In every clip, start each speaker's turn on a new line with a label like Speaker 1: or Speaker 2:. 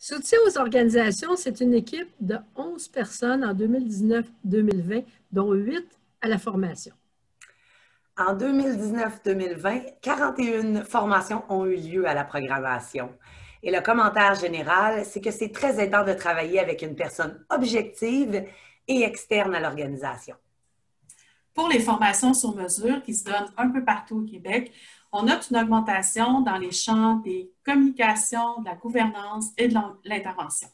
Speaker 1: Soutien aux organisations, c'est une équipe de 11 personnes en 2019-2020, dont 8 à la formation.
Speaker 2: En 2019-2020, 41 formations ont eu lieu à la programmation. Et le commentaire général, c'est que c'est très aidant de travailler avec une personne objective et externe à l'organisation.
Speaker 3: Pour les formations sur mesure qui se donnent un peu partout au Québec, on note une augmentation dans les champs des communications, de la gouvernance et de l'intervention.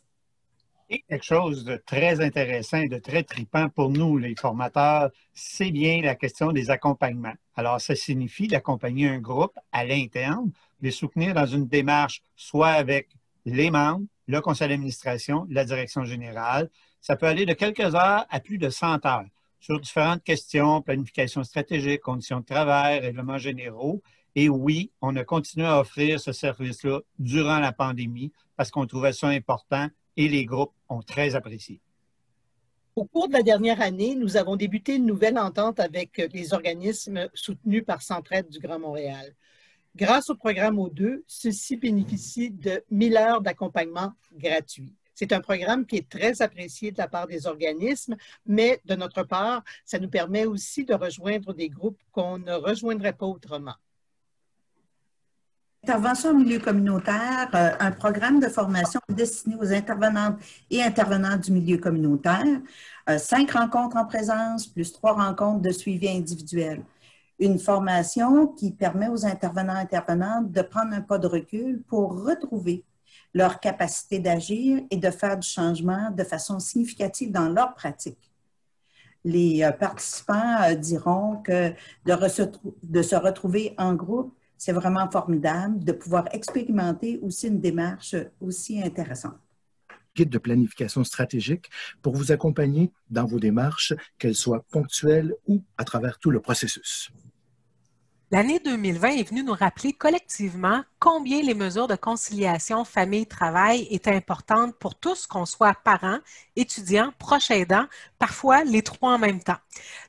Speaker 4: Et quelque chose de très intéressant et de très tripant pour nous, les formateurs, c'est bien la question des accompagnements. Alors, ça signifie d'accompagner un groupe à l'interne, les soutenir dans une démarche, soit avec les membres, le conseil d'administration, la direction générale. Ça peut aller de quelques heures à plus de 100 heures sur différentes questions, planification stratégique, conditions de travail, règlements généraux. Et oui, on a continué à offrir ce service-là durant la pandémie parce qu'on trouvait ça important et les groupes ont très apprécié.
Speaker 5: Au cours de la dernière année, nous avons débuté une nouvelle entente avec les organismes soutenus par Centraide du Grand Montréal. Grâce au programme O2, ceux-ci bénéficient de 1000 heures d'accompagnement gratuit. C'est un programme qui est très apprécié de la part des organismes, mais de notre part, ça nous permet aussi de rejoindre des groupes qu'on ne rejoindrait pas autrement.
Speaker 6: Intervention au milieu communautaire, un programme de formation destiné aux intervenantes et intervenants du milieu communautaire, 5 rencontres en présence plus 3 rencontres de suivi individuel. Une formation qui permet aux intervenants et intervenantes de prendre un pas de recul pour retrouver leur capacité d'agir et de faire du changement de façon significative dans leur pratique. Les participants diront que de se retrouver en groupe, c'est vraiment formidable de pouvoir expérimenter aussi une démarche aussi intéressante.
Speaker 7: Guide de planification stratégique pour vous accompagner dans vos démarches, qu'elles soient ponctuelles ou à travers tout le processus.
Speaker 8: L'année 2020 est venue nous rappeler collectivement combien les mesures de conciliation famille-travail étaient importantes pour tous, qu'on soit parents, étudiants, proches aidants, parfois les trois en même temps.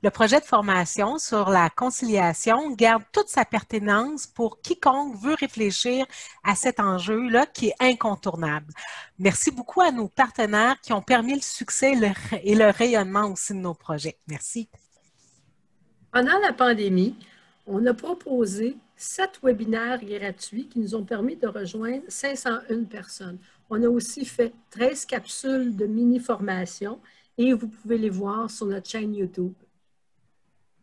Speaker 8: Le projet de formation sur la conciliation garde toute sa pertinence pour quiconque veut réfléchir à cet enjeu-là qui est incontournable. Merci beaucoup à nos partenaires qui ont permis le succès et le rayonnement aussi de nos projets. Merci.
Speaker 1: Pendant la pandémie, on a proposé 7 webinaires gratuits qui nous ont permis de rejoindre 501 personnes. On a aussi fait 13 capsules de mini-formation et vous pouvez les voir sur notre chaîne YouTube.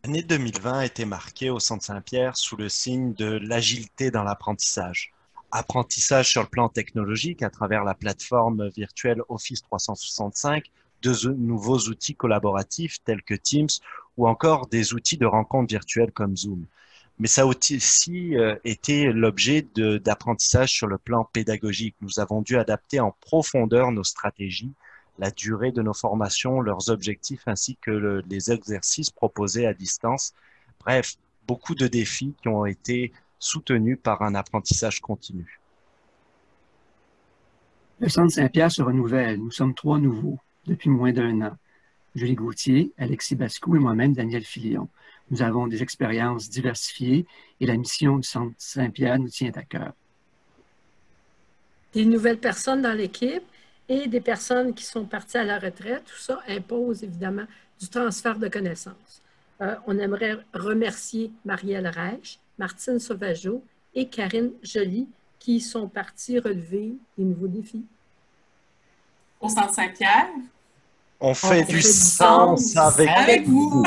Speaker 9: L'année 2020 a été marquée au Centre Saint-Pierre sous le signe de l'agilité dans l'apprentissage. Apprentissage sur le plan technologique à travers la plateforme virtuelle Office 365, de nouveaux outils collaboratifs tels que Teams ou encore des outils de rencontres virtuelles comme Zoom. Mais ça a aussi été l'objet d'apprentissage sur le plan pédagogique. Nous avons dû adapter en profondeur nos stratégies, la durée de nos formations, leurs objectifs ainsi que les exercices proposés à distance. Bref, beaucoup de défis qui ont été soutenus par un apprentissage continu.
Speaker 10: Le Centre Saint-Pierre se renouvelle. Nous sommes 3 nouveaux depuis moins d'1 an. Julie Gauthier, Alexis Bascou et moi-même, Daniel Filion. Nous avons des expériences diversifiées et la mission du Centre Saint-Pierre nous tient à cœur.
Speaker 1: Des nouvelles personnes dans l'équipe et des personnes qui sont parties à la retraite, tout ça impose évidemment du transfert de connaissances. On aimerait remercier Marielle Reich, Martine Sauvageau et Karine Joly qui sont parties relever des nouveaux défis.
Speaker 3: Au Centre Saint-Pierre,
Speaker 9: on fait du sens avec vous.